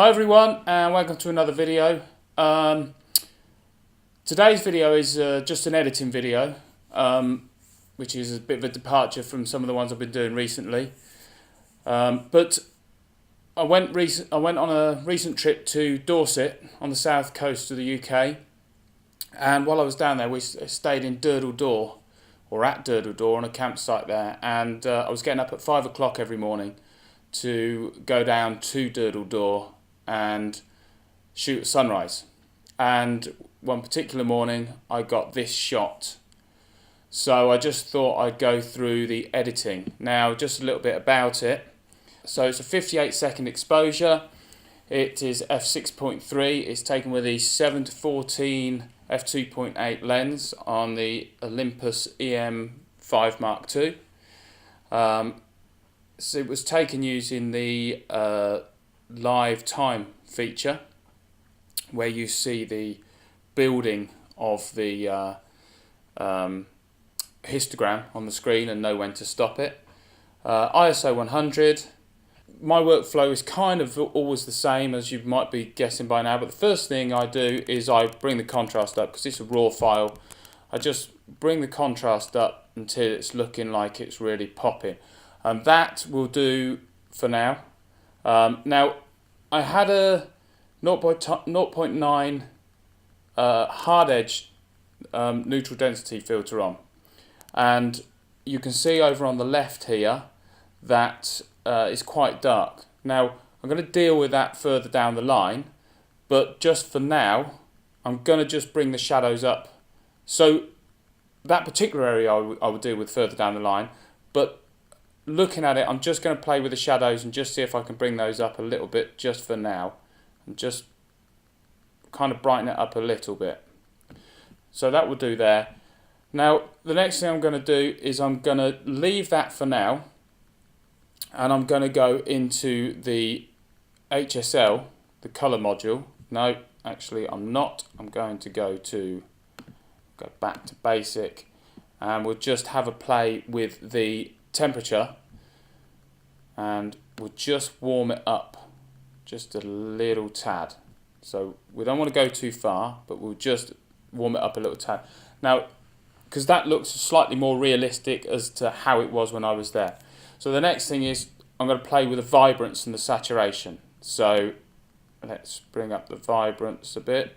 Hi everyone and welcome to another video. Today's video is just an editing video, which is a bit of a departure from some of the ones I've been doing recently. But I went on a recent trip to Dorset on the south coast of the UK, and while I was down there we stayed in Durdle Door, or at Durdle Door on a campsite there, and I was getting up at 5 o'clock every morning to go down to Durdle Door and shoot at sunrise. And one particular morning I got this shot, so I just thought I'd go through the editing. Now just a little bit about it. So it's a 58-second exposure, it is f6.3, it's taken with the 7-14 f2.8 lens on the Olympus EM5 Mark II. So it was taken using the live time feature, where you see the building of the histogram on the screen and know when to stop it. ISO 100. My workflow is kind of always the same, as you might be guessing by now, but the first thing I do is I bring the contrast up, because it's a raw file. I just bring the contrast up until it's looking like it's really popping, and that will do for now. Now I had a 0.9 hard edge neutral density filter on, and you can see over on the left here that it's quite dark. Now I'm going to deal with that further down the line, but just for now I'm going to just bring the shadows up. So that particular area I will deal with further down the line, but looking at it, I'm just going to play with the shadows and just see if I can bring those up a little bit just for now, and just kind of brighten it up a little bit. So that will do there. Now the next thing I'm going to do is I'm going to leave that for now, and I'm going to go into the HSL, the color module. No, actually I'm not. I'm going to go back to basic, and we'll just have a play with the temperature, and we'll just warm it up just a little tad. So we don't want to go too far, but we'll just warm it up a little tad. Now, because that looks slightly more realistic as to how it was when I was there. So the next thing is I'm going to play with the vibrance and the saturation. So let's bring up the vibrance a bit,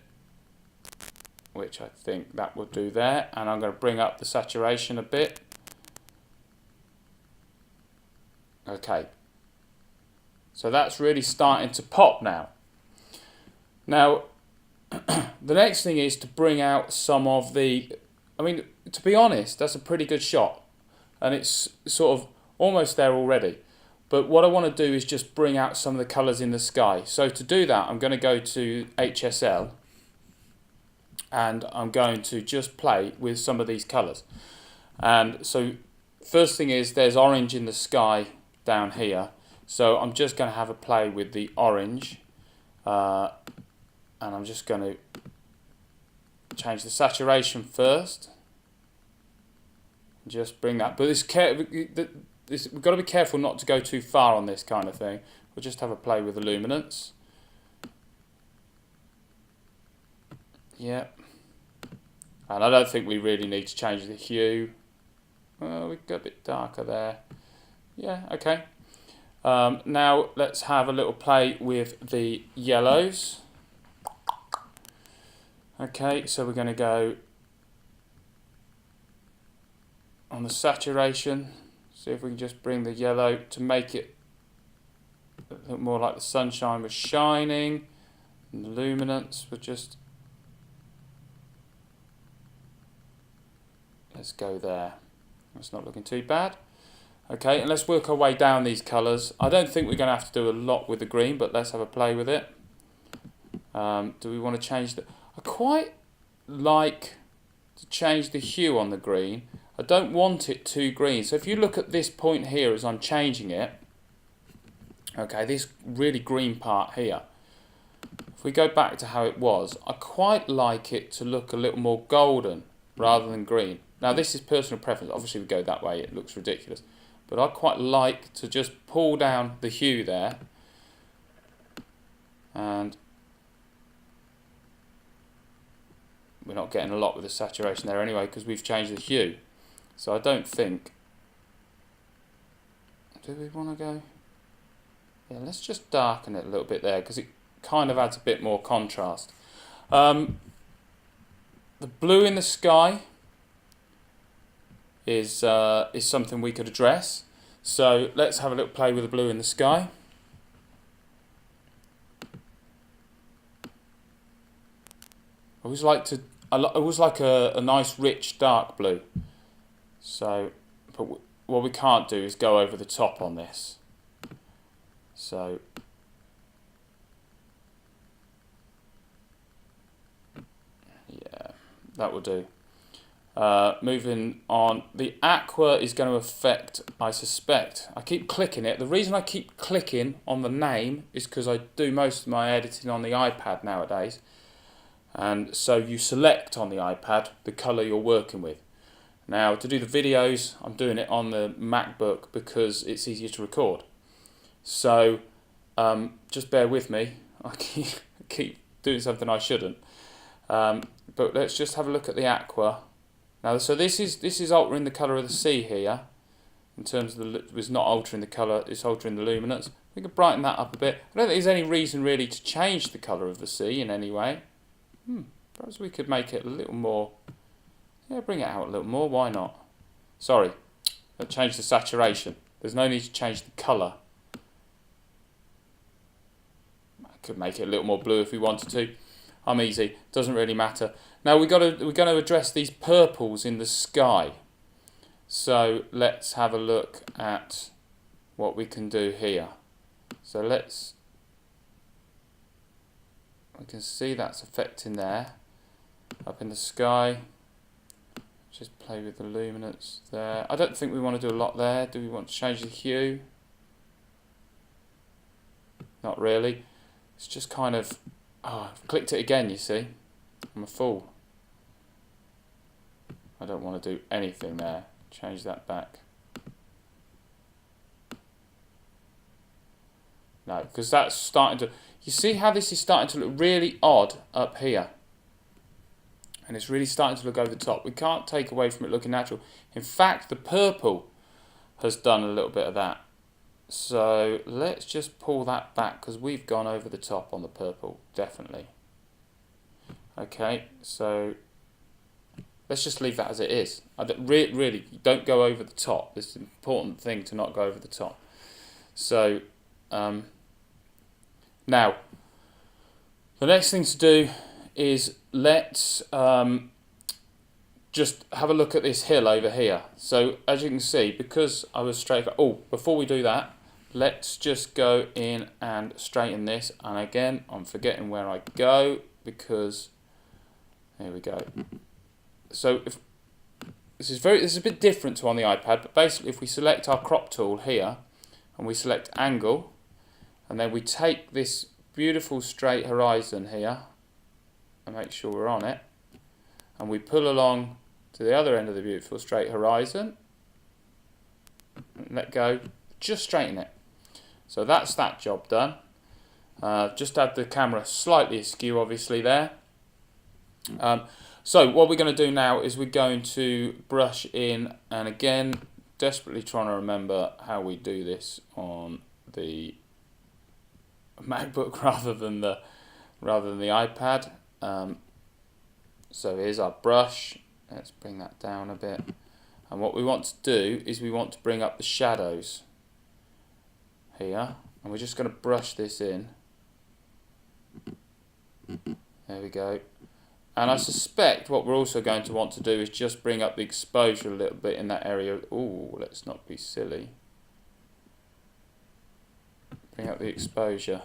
which I think that will do there, and I'm going to bring up the saturation a bit. Okay, so that's really starting to pop now. Now the next thing is to bring out some of the, I mean, to be honest, that's a pretty good shot, and it's sort of almost there already. But what I want to do is just bring out some of the colours in the sky. So to do that, I'm going to go to HSL, and I'm going to just play with some of these colours. And so first thing is there's orange in the sky down here, so I'm just going to have a play with the orange, and I'm just going to change the saturation first, just bring that, but we've got to be careful not to go too far on this kind of thing. We'll just have a play with the luminance. Yeah, and I don't think we really need to change the hue. Well, we got a bit darker there. Yeah, okay. Now let's have a little play with the yellows. Okay, so we're going to go on the saturation. See if we can just bring the yellow to make it look more like the sunshine was shining. And the luminance would just, let's go there. That's not looking too bad. Okay, and let's work our way down these colours. I don't think we're going to have to do a lot with the green, but let's have a play with it. Do we want to change the... I quite like to change the hue on the green. I don't want it too green. So if you look at this point here as I'm changing it, okay, this really green part here, if we go back to how it was, I quite like it to look a little more golden rather than green. Now this is personal preference. Obviously we go that way, it looks ridiculous. But I quite like to just pull down the hue there and we're not getting a lot with the saturation there anyway because we've changed the hue. So I don't think, do we want to go, yeah, let's just darken it a little bit there because it kind of adds a bit more contrast. The blue in the sky is something we could address. So let's have a little play with the blue in the sky. I always like a nice rich dark blue. So, but what we can't do is go over the top on this. So yeah, that will do. Moving on, the Aqua is going to affect, I suspect, I keep clicking it. The reason I keep clicking on the name is because I do most of my editing on the iPad nowadays. And so you select on the iPad the colour you're working with. Now to do the videos, I'm doing it on the MacBook because it's easier to record. So just bear with me, I keep doing something I shouldn't. But let's just have a look at the Aqua. Now, so this is altering the colour of the sea here. In terms of it's not altering the colour, it's altering the luminance. We can brighten that up a bit. I don't think there's any reason really to change the colour of the sea in any way. Perhaps we could make it a little more, yeah, bring it out a little more, why not? Sorry, change the saturation. There's no need to change the colour. I could make it a little more blue if we wanted to. I'm easy, doesn't really matter. Now we're going to address these purples in the sky. So let's have a look at what we can do here. So we can see that's affecting there, up in the sky. Just play with the luminance there. I don't think we want to do a lot there. Do we want to change the hue? Not really. It's just kind of, oh, I've clicked it again, you see. I'm a fool. I don't want to do anything there. Change that back. No, because that's starting to, you see how this is starting to look really odd up here? And it's really starting to look over the top. We can't take away from it looking natural. In fact, the purple has done a little bit of that. So let's just pull that back because we've gone over the top on the purple, definitely. Okay, so let's just leave that as it is. Really, don't go over the top. It's an important thing to not go over the top. So now, the next thing to do is let's just have a look at this hill over here. So as you can see, because I was straight, oh, before we do that, let's just go in and straighten this. And again, I'm forgetting where I go because, here we go. So if this is a bit different to on the iPad, but basically if we select our crop tool here and we select angle, and then we take this beautiful straight horizon here and make sure we're on it, and we pull along to the other end of the beautiful straight horizon and let go, just straighten it. So that's that job done. Just add the camera slightly askew obviously there. So what we're going to do now is we're going to brush in, and again desperately trying to remember how we do this on the MacBook rather than the iPad. So here's our brush. Let's bring that down a bit. And what we want to do is we want to bring up the shadows here, and we're just going to brush this in. There we go. And I suspect what we're also going to want to do is just bring up the exposure a little bit in that area. Ooh, let's not be silly. Bring up the exposure.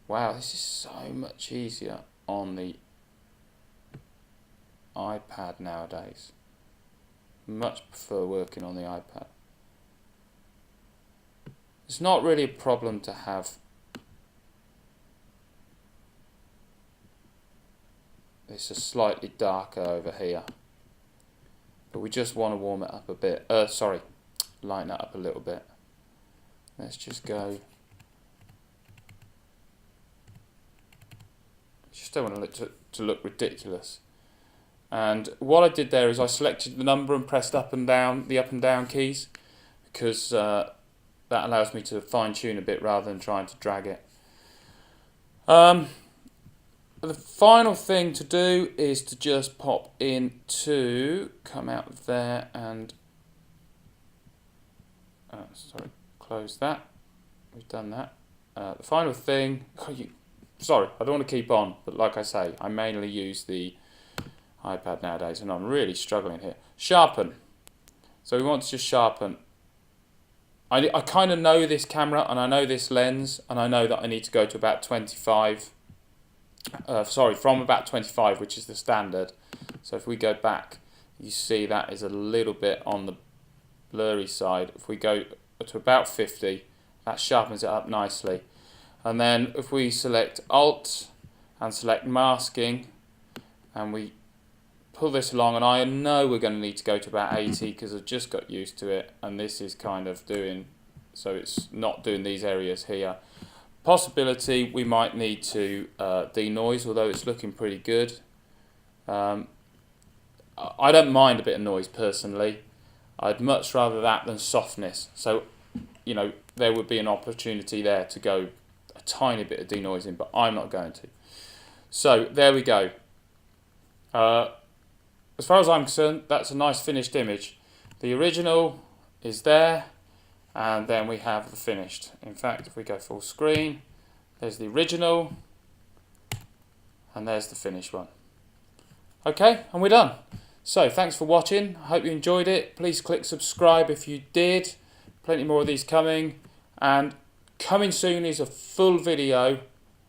Wow, this is so much easier on the iPad nowadays. Much prefer working on the iPad. It's not really a problem to have this is slightly darker over here, but we just want to warm it up a bit. Lighten it up a little bit. Let's just go just don't want it to look ridiculous. And what I did there is I selected the number and pressed up and down, the up and down keys, because that allows me to fine tune a bit rather than trying to drag it. The final thing to do is to just pop into, come out of there and, sorry, close that. We've done that. The final thing, sorry, I don't want to keep on, but like I say, I mainly use the iPad nowadays and I'm really struggling here. Sharpen. So we want to just sharpen. I kind of know this camera and I know this lens and I know that I need to go to about 25. From about 25, which is the standard. So if we go back, you see that is a little bit on the blurry side. If we go to about 50, that sharpens it up nicely. And then if we select Alt and select masking, and we pull this along, and I know we're going to need to go to about 80 because I've just got used to it, and this is kind of doing, so it's not doing these areas here. Possibility we might need to denoise, although it's looking pretty good. I don't mind a bit of noise personally. I'd much rather that than softness. So, you know, there would be an opportunity there to go a tiny bit of denoising, but I'm not going to. So there we go. As far as I'm concerned, that's a nice finished image. The original is there. And then we have the finished. In fact, if we go full screen, there's the original, and there's the finished one. Okay, and we're done. So thanks for watching. I hope you enjoyed it. Please click subscribe if you did. Plenty more of these coming. And coming soon is a full video,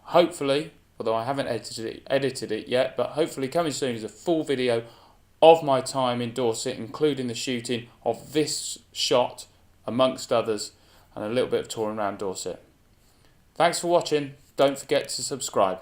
hopefully, although I haven't edited it yet, but hopefully coming soon is a full video of my time in Dorset, including the shooting of this shot, amongst others, and a little bit of touring around Dorset. Thanks for watching. Don't forget to subscribe.